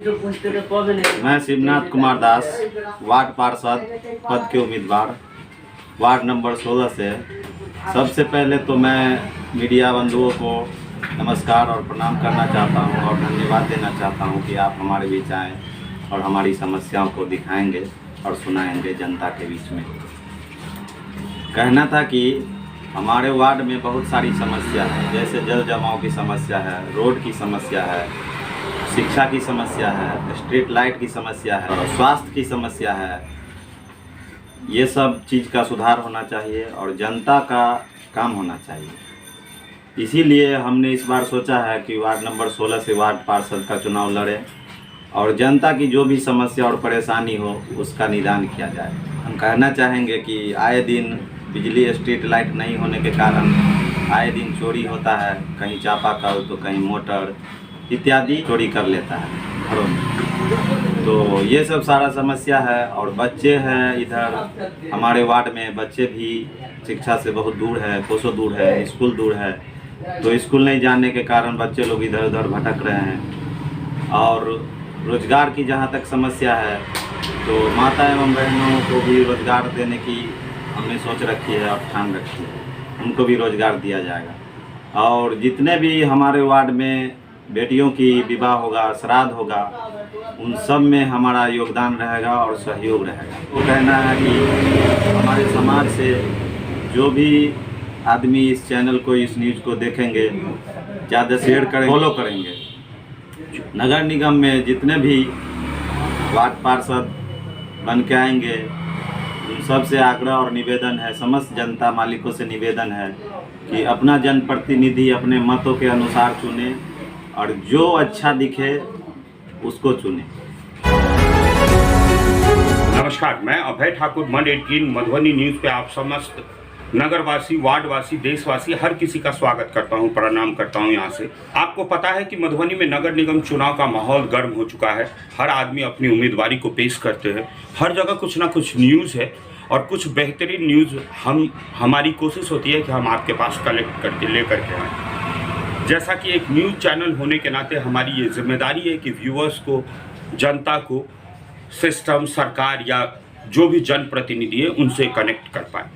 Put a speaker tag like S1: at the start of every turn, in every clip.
S1: मैं शिवनाथ कुमार दास, वार्ड पार्षद पद के उम्मीदवार, वार्ड नंबर 16 से। सबसे पहले तो मैं मीडिया बंधुओं को नमस्कार और प्रणाम करना चाहता हूं और धन्यवाद देना चाहता हूं कि आप हमारे बीच आए और हमारी समस्याओं को दिखाएंगे और सुनाएंगे जनता के बीच में। कहना था कि हमारे वार्ड में बहुत सारी समस्या है, जैसे जल जमाव की समस्या है, रोड की समस्या है, शिक्षा की समस्या है, स्ट्रीट लाइट की समस्या है और स्वास्थ्य की समस्या है। ये सब चीज़ का सुधार होना चाहिए और जनता का काम होना चाहिए। इसीलिए हमने इस बार सोचा है कि वार्ड नंबर 16 से वार्ड पार्षद का चुनाव लड़ें और जनता की जो भी समस्या और परेशानी हो उसका निदान किया जाए। हम कहना चाहेंगे कि आए दिन बिजली स्ट्रीट लाइट नहीं होने के कारण आए दिन चोरी होता है, कहीं चापाकल तो कहीं मोटर इत्यादि चोरी कर लेता है घरों में। तो ये सब सारा समस्या है और बच्चे हैं इधर हमारे वार्ड में, बच्चे भी शिक्षा से बहुत दूर है, कोसों दूर है, स्कूल दूर है। तो स्कूल नहीं जाने के कारण बच्चे लोग इधर उधर भटक रहे हैं। और रोज़गार की जहाँ तक समस्या है तो माता एवं बहनों को भी रोज़गार देने की हमने सोच रखी है और ठान रखी है, उनको भी रोज़गार दिया जाएगा। और जितने भी हमारे वार्ड में बेटियों की विवाह होगा, श्राद्ध होगा, उन सब में हमारा योगदान रहेगा और सहयोग रहेगा। वो कहना है कि हमारे समाज से जो भी आदमी इस चैनल को, इस न्यूज़ को देखेंगे, ज़्यादा शेयर करें, फॉलो करेंगे। नगर निगम में जितने भी वार्ड पार्षद बन के आएंगे उन सब से आग्रह और निवेदन है, समस्त जनता मालिकों से निवेदन है कि अपना जनप्रतिनिधि अपने मतों के अनुसार चुने और जो अच्छा दिखे उसको चुने।
S2: नमस्कार, मैं अभय ठाकुर, मन 18 मधुबनी न्यूज़ पे आप समस्त नगरवासी, वार्डवासी, देशवासी हर किसी का स्वागत करता हूं, प्रणाम करता हूं। यहाँ से आपको पता है कि मधुबनी में नगर निगम चुनाव का माहौल गर्म हो चुका है। हर आदमी अपनी उम्मीदवारी को पेश करते हैं, हर जगह कुछ ना कुछ न्यूज़ है और कुछ बेहतरीन न्यूज़ हमारी कोशिश होती है कि हम आपके पास कलेक्ट करके ले करके आएँ। जैसा कि एक न्यूज़ चैनल होने के नाते हमारी ये जिम्मेदारी है कि व्यूअर्स को, जनता को, सिस्टम, सरकार या जो भी जनप्रतिनिधि है उनसे कनेक्ट कर पाए।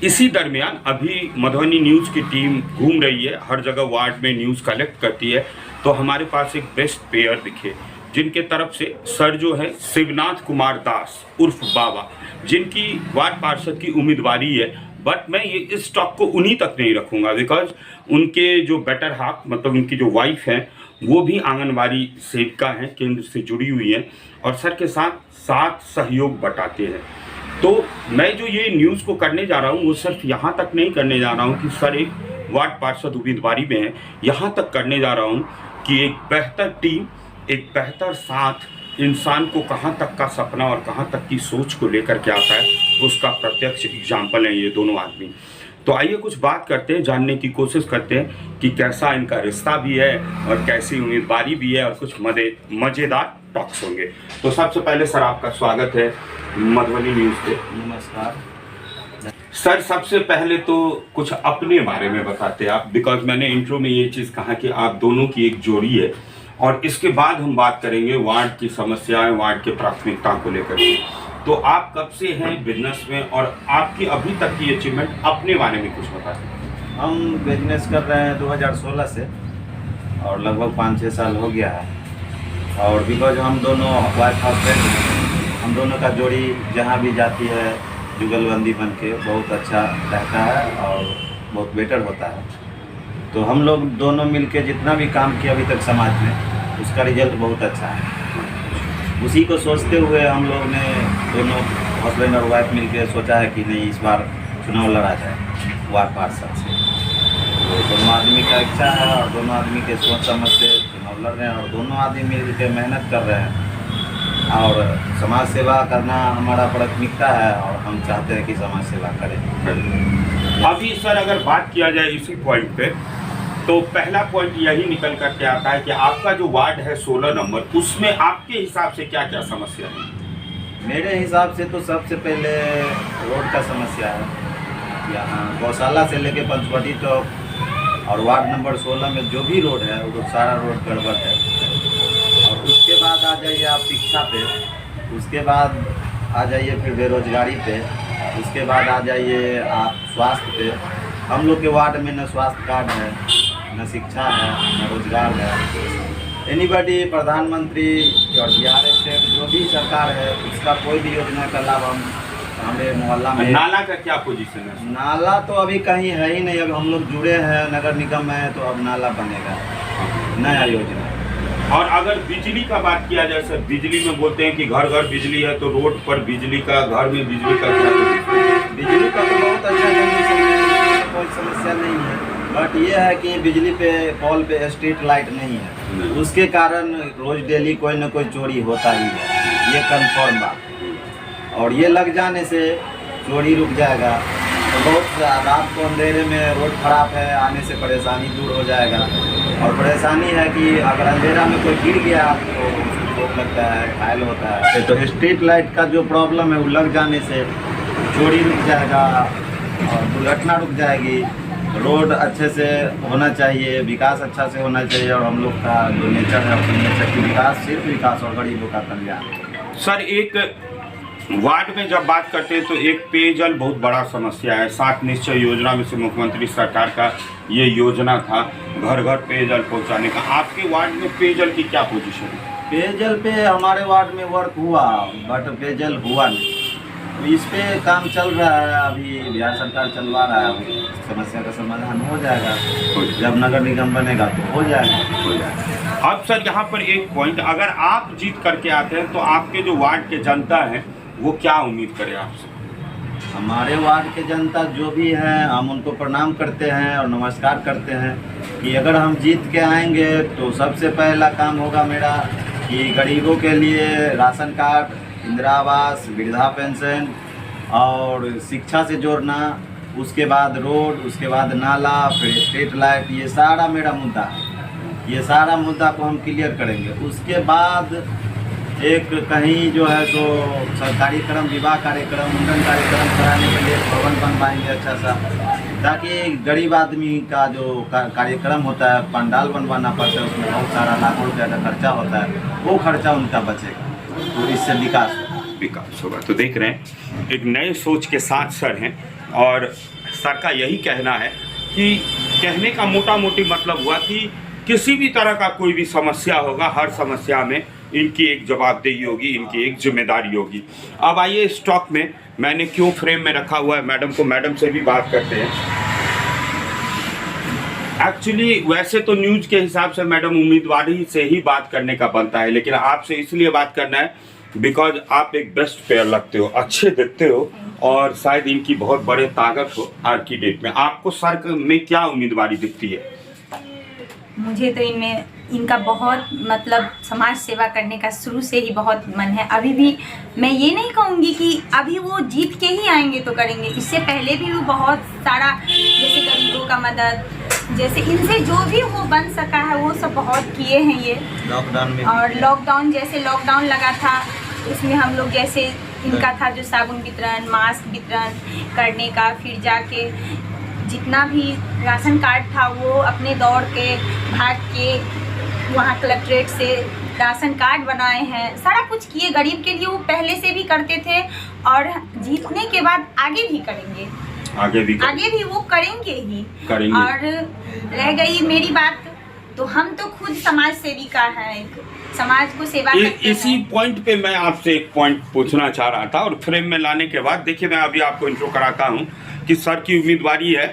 S2: इसी दरमियान अभी मधुबनी न्यूज़ की टीम घूम रही है, हर जगह वार्ड में न्यूज़ कलेक्ट करती है। तो हमारे पास एक बेस्ट पेयर दिखे जिनके तरफ से सर जो है शिवनाथ कुमार दास उर्फ बाबा, जिनकी वार्ड पार्षद की उम्मीदवारी है। बट मैं ये इस स्टॉक को उन्हीं तक नहीं रखूँगा बिकॉज उनके जो बेटर हाफ मतलब उनकी जो वाइफ हैं वो भी आंगनबाड़ी सेविका हैं, केंद्र से जुड़ी हुई हैं और सर के साथ सहयोग बटाते हैं। तो मैं जो ये न्यूज़ को करने जा रहा हूँ वो सिर्फ यहाँ तक नहीं करने जा रहा हूँ कि सर एक वार्ड पार्षद उम्मीदवारी में है, यहाँ तक करने जा रहा हूँ कि एक बेहतर टीम, एक बेहतर साथ इंसान को कहाँ तक का सपना और कहाँ तक की सोच को लेकर के आता है उसका प्रत्यक्ष एग्जाम्पल है ये दोनों आदमी। तो आइए कुछ बात करते हैं, जानने की कोशिश करते हैं कि कैसा इनका रिश्ता भी है और कैसी उम्मीदवारी भी है और कुछ मज़ेदार टॉक्स होंगे। तो सबसे पहले सर आपका स्वागत है मधुबनी न्यूज़ पे।
S1: नमस्कार
S2: सर, सबसे पहले तो कुछ अपने बारे में बताते हैं आप, बिकॉज मैंने इंट्रो में ये चीज़ कहा कि आप दोनों की एक जोड़ी है और इसके बाद हम बात करेंगे वार्ड की समस्याएं, वार्ड की प्राथमिकता को लेकर के। तो आप कब से हैं बिजनेस में और आपकी अभी तक की अचीवमेंट अपने बारे में कुछ बताएं।
S1: हम बिजनेस कर रहे हैं 2016 से और लगभग 5-6 साल हो गया है। और बिकॉज हम दोनों वाइफ हस्बैंड हैं, हम दोनों का जोड़ी जहाँ भी जाती है जुगलबंदी बन के बहुत अच्छा रहता है और बहुत बेटर होता है। तो हम लोग दोनों मिलके जितना भी काम किया अभी तक समाज में उसका रिजल्ट बहुत अच्छा है। उसी को सोचते हुए हम लोग ने दोनों हस्बैंड और वाइफ मिलके सोचा है कि नहीं, इस बार चुनाव लड़ा जाए वार्ड पार्षद से। तो दोनों आदमी का इच्छा है और दोनों आदमी के सोच समझ से चुनाव लड़ रहे हैं और दोनों आदमी मिल के मेहनत कर रहे हैं और समाज सेवा करना हमारा प्राथमिकता है और हम चाहते हैं कि समाज सेवा करें।
S2: अभी सर अगर बात किया जाए इसी पॉइंट पे तो पहला पॉइंट यही निकल करके आता है कि आपका जो वार्ड है 16 नंबर, उसमें आपके हिसाब से क्या क्या समस्या है?
S1: मेरे हिसाब से तो सबसे पहले रोड का समस्या है। यहाँ गौशाला से लेके पंचवटी तक और वार्ड नंबर 16 में जो भी रोड है वो सारा रोड गड़बड़ है। और उसके बाद आ शिक्षा पे, उसके बाद आ जाइए फिर बेरोजगारी पे, उसके बाद आ जाइए आप स्वास्थ्य पे। हम लोग के वार्ड में न स्वास्थ्य कार्ड है, न शिक्षा है, न रोजगार है। एनीबडी प्रधानमंत्री और बिहार स्टेट जो भी सरकार है उसका कोई भी योजना का लाभ हमें मोहल्ला में।
S2: नाला का क्या पोजीशन है?
S1: नाला तो अभी कहीं है ही नहीं। अब हम लोग जुड़े हैं नगर निगम में, तो अब नाला बनेगा, नया योजना।
S2: और अगर बिजली का बात किया जाए सर, बिजली में बोलते हैं कि घर घर बिजली है, तो रोड पर बिजली का, घर में बिजली का क्या पोजीशन?
S1: बिजली का तो बहुत अच्छा कंडीशन है, कोई समस्या नहीं है। बट ये है कि बिजली पे पोल पे स्ट्रीट लाइट नहीं है, उसके कारण रोज डेली कोई ना कोई चोरी होता ही है, ये कंफर्म बात। और ये लग जाने से चोरी रुक जाएगा, तो बहुत रात को अंधेरे में रोड खराब है, आने से परेशानी दूर हो जाएगा। और परेशानी है कि अगर अंधेरा में कोई गिर गया तो चोट लगता है, घायल होता है। तो स्ट्रीट लाइट का जो प्रॉब्लम है वो लग जाने से चोरी रुक जाएगा और दुर्घटना रुक जाएगी। रोड अच्छे से होना चाहिए, विकास अच्छा से होना चाहिए। और हम लोग का जो नेचर है अपने नेचर की विकास, सिर्फ विकास और गरीबों का कल्याण।
S2: सर, एक वार्ड में जब बात करते हैं तो एक पेयजल बहुत बड़ा समस्या है। 7 निश्चय योजना में से मुख्यमंत्री सरकार का ये योजना था घर घर पेयजल पहुंचाने का। आपके वार्ड में पेयजल की क्या पोजीशन है?
S1: पेयजल पे हमारे वार्ड में वर्क हुआ, बट पेयजल हुआ नहीं। तो इस पे काम चल रहा है, अभी बिहार सरकार चलवा रहा है। समस्या का समाधान हो जाएगा, जब नगर निगम बनेगा तो हो जाएगा।
S2: अब सर यहाँ पर एक पॉइंट, अगर आप जीत करके आते हैं तो आपके जो वार्ड के जनता है वो क्या उम्मीद करे आपसे?
S1: हमारे वार्ड के जनता जो भी हैं, हम उनको प्रणाम करते हैं और नमस्कार करते हैं कि अगर हम जीत के आएंगे तो सबसे पहला काम होगा मेरा कि गरीबों के लिए राशन कार्ड, इंदिरा आवास, वृद्धा पेंशन और शिक्षा से जोड़ना, उसके बाद रोड, उसके बाद नाला, फिर स्ट्रीट लाइट, ये सारा मेरा मुद्दा है। ये सारा मुद्दा को हम क्लियर करेंगे। उसके बाद एक कहीं जो है तो सरकारी क्रम, विवाह कार्यक्रम, मुंडन कार्यक्रम कराने के लिए भवन बनवाएंगे अच्छा सा, ताकि गरीब आदमी का जो कार्यक्रम होता है, पंडाल बनवाना पड़ता है, उसमें बहुत सारा लाखों रुपया का खर्चा होता है, वो खर्चा उनका बचेगा, तो इससे विकास
S2: होगा। तो देख रहे हैं एक नए सोच के साथ सर हैं, और सर का यही कहना है कि कहने का मोटा मोटी मतलब हुआ कि किसी भी तरह का कोई भी समस्या होगा, हर समस्या में इनकी एक जवाबदेही होगी, इनकी एक जिम्मेदारी होगी। अब आइए स्टॉक में मैंने क्यों फ्रेम में रखा हुआ है मैडम को, मैडम से भी बात करते हैं। एक्चुअली वैसे तो न्यूज के हिसाब से मैडम उम्मीदवारी से ही बात करने का बनता है, लेकिन आपसे इसलिए बात करना है बिकॉज आप एक बेस्ट प्लेयर लगते हो, अच्छे दिखते हो, और शायद इनकी बहुत बड़े ताकत हो आज की डेट में। आपको सर में क्या उम्मीदवारी दिखती है?
S3: मुझे तो इनका बहुत मतलब समाज सेवा करने का शुरू से ही बहुत मन है। अभी भी मैं ये नहीं कहूँगी कि अभी वो जीत के ही आएंगे तो करेंगे, इससे पहले भी वो बहुत सारा जैसे गरीबों का मदद, जैसे इनसे जो भी वो बन सका है वो सब बहुत किए हैं ये।
S1: लॉकडाउन में
S3: और लॉकडाउन जैसे लॉकडाउन लगा था उसमें हम लोग जैसे इनका था जो साबुन वितरण, मास्क वितरण करने का, फिर जाके जितना भी राशन कार्ड था वो अपने दौड़ के भाग के वहाँ कलेक्ट्रेट से राशन कार्ड बनाए हैं, सारा कुछ किए गरीब के लिए। वो पहले से भी करते थे और जीतने के बाद आगे भी करेंगे, आगे भी वो करेंगे ही करेंगे। और रह गई मेरी बात, तो हम तो खुद समाज सेविका हैं, समाज को सेवा करते हैं।
S2: इसी पॉइंट पे मैं आपसे एक पॉइंट पूछना चाह रहा था, और फ्रेम में लाने के बाद देखिए मैं अभी आपको इंट्रो कराता हूँ कि सर की उम्मीदवारी है,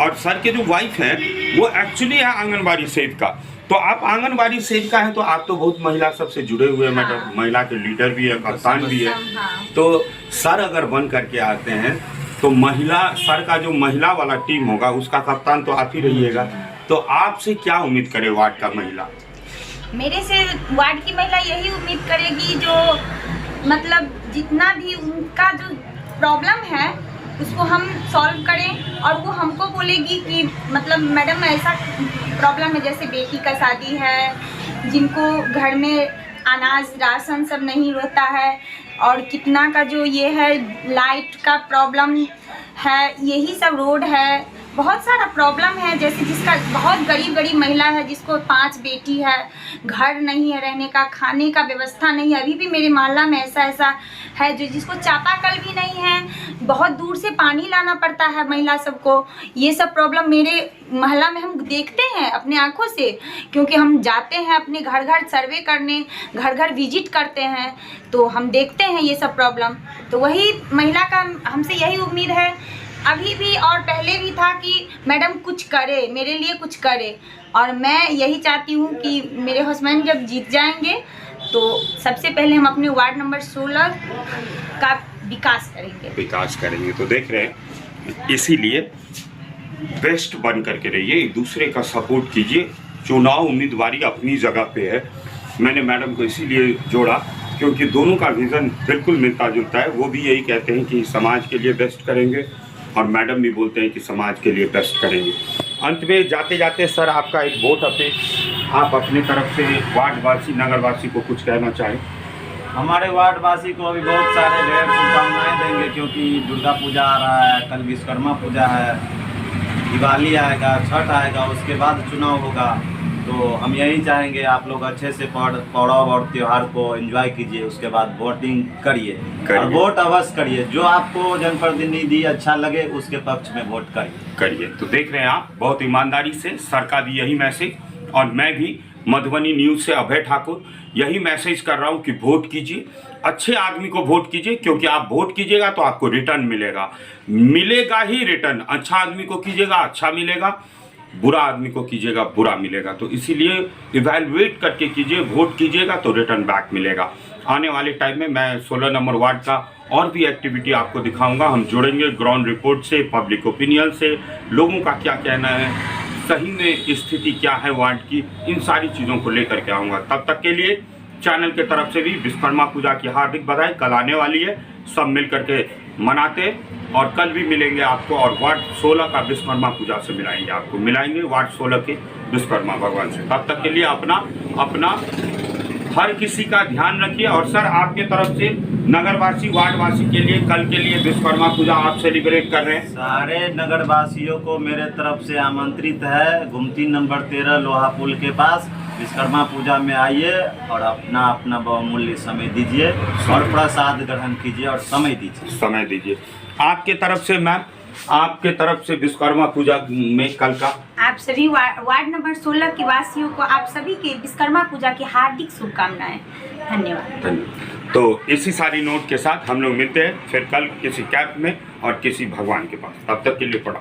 S2: और सर के जो वाइफ है वो एक्चुअली है आंगनबाड़ी सेविका। तो आप आंगनबाड़ी सेविका हैं, तो आप तो बहुत महिला सबसे जुड़े हुए हैं मैडम,
S3: हाँ।
S2: महिला के लीडर भी है, कप्तान भी है।
S3: हाँ।
S2: तो सर अगर बन करके आते हैं तो महिला, सर का जो महिला वाला टीम होगा उसका कप्तान तो आप ही रहिएगा, तो आपसे क्या उम्मीद करे वार्ड का महिला?
S3: मेरे से वार्ड की महिला यही उम्मीद करेगी जो मतलब जितना भी उनका जो प्रॉब्लम है उसको हम सॉल्व करें, और वो हमको बोलेगी कि मतलब मैडम ऐसा प्रॉब्लम है, जैसे बेटी का शादी है, जिनको घर में अनाज राशन सब नहीं रहता है, और कितना का जो ये है लाइट का प्रॉब्लम है, यही सब रोड है, बहुत सारा प्रॉब्लम है, जैसे जिसका बहुत गरीब महिला है, जिसको 5 बेटी है, घर नहीं है रहने का, खाने का व्यवस्था नहीं है। अभी भी मेरे मोहल्ला में ऐसा है जो जिसको चापाकल भी नहीं है, बहुत दूर से पानी लाना पड़ता है महिला सबको। ये सब प्रॉब्लम मेरे मोहल्ला में हम देखते हैं अपने आँखों से, क्योंकि हम जाते हैं अपने घर घर सर्वे करने, घर घर विजिट करते हैं, तो हम देखते हैं ये सब प्रॉब्लम। तो वही महिला का हमसे यही उम्मीद है, अभी भी और पहले भी था कि मैडम कुछ करे, मेरे लिए कुछ करे। और मैं यही चाहती हूँ कि मेरे हस्बैंड जब जीत जाएंगे तो सबसे पहले हम अपने वार्ड नंबर 16 का विकास करेंगे।
S2: तो देख रहे हैं, इसीलिए बेस्ट बन करके रहिए, एक दूसरे का सपोर्ट कीजिए। चुनाव उम्मीदवारी अपनी जगह पे है। मैंने मैडम को इसीलिए जोड़ा क्योंकि दोनों का विज़न बिल्कुल मिलता जुलता है। वो भी यही कहते हैं कि समाज के लिए बेस्ट करेंगे और मैडम भी बोलते हैं कि समाज के लिए बेस्ट करेंगे। अंत में जाते जाते सर, आपका एक वोट अपने आप अपनी तरफ से वार्डवासी नगरवासी को कुछ कहना चाहें?
S1: हमारे वार्डवासी को अभी बहुत सारे ढेर शुभकामनाएँ देंगे, क्योंकि दुर्गा पूजा आ रहा है, कल विश्वकर्मा पूजा है, दिवाली आएगा, छठ आएगा, उसके बाद चुनाव होगा। तो हम यही चाहेंगे आप लोग अच्छे से पर्व और त्यौहार को एंजॉय कीजिए, उसके बाद वोटिंग करिए और वोट अवश्य करिए। जो आपको जनप्रतिनिधि अच्छा लगे उसके पक्ष में वोट करिए।
S2: तो देख रहे हैं आप, बहुत ईमानदारी से सर का भी यही मैसेज, और मैं भी मधुबनी न्यूज़ से अभय ठाकुर यही मैसेज कर रहा हूँ कि वोट कीजिए, अच्छे आदमी को वोट कीजिए, क्योंकि आप वोट कीजिएगा तो आपको रिटर्न मिलेगा ही रिटर्न। अच्छा आदमी को कीजिएगा, अच्छा मिलेगा, बुरा आदमी को कीजिएगा, बुरा मिलेगा। तो इसीलिए इवैल्यूएट करके कीजिए, वोट कीजिएगा तो रिटर्न बैक मिलेगा। आने वाले टाइम में मैं 16 नंबर वार्ड का और भी एक्टिविटी आपको दिखाऊंगा। हम जुड़ेंगे ग्राउंड रिपोर्ट से, पब्लिक ओपिनियन से, लोगों का क्या कहना है, सही में स्थिति क्या है वार्ड की, इन सारी चीज़ों को लेकर के आऊँगा। तब तक के लिए चैनल के तरफ से भी विश्वकर्मा पूजा की हार्दिक बधाई। कल आने वाली है, सब मिल करके मनाते, और कल भी मिलेंगे आपको, और वार्ड 16 का विश्वकर्मा पूजा से मिलाएंगे वार्ड 16 के विश्वकर्मा भगवान से। तब तक के लिए अपना हर किसी का ध्यान रखिए। और सर, आपके तरफ से नगरवासी वार्डवासी के लिए कल के लिए विश्वकर्मा पूजा आप सेलिब्रेट कर रहे हैं?
S1: सारे नगरवासियों को मेरे तरफ से आमंत्रित है। गुमती नंबर 13 लोहा पुल के पास विश्वकर्मा पूजा में आइए और अपना बहुमूल्य समय दीजिए और प्रसाद ग्रहण कीजिए और समय दीजिए।
S2: आपके तरफ से मैम, आपके तरफ से विश्वकर्मा पूजा में कल का
S3: आप सभी वार्ड नंबर 16 के वासियों को, आप सभी के विश्वकर्मा पूजा की हार्दिक शुभकामनाएं। धन्यवाद।
S2: तो इसी सारी नोट के साथ हम लोग मिलते हैं फिर कल किसी कैंप में और किसी भगवान के पास। तब तक के लिए पढ़ा।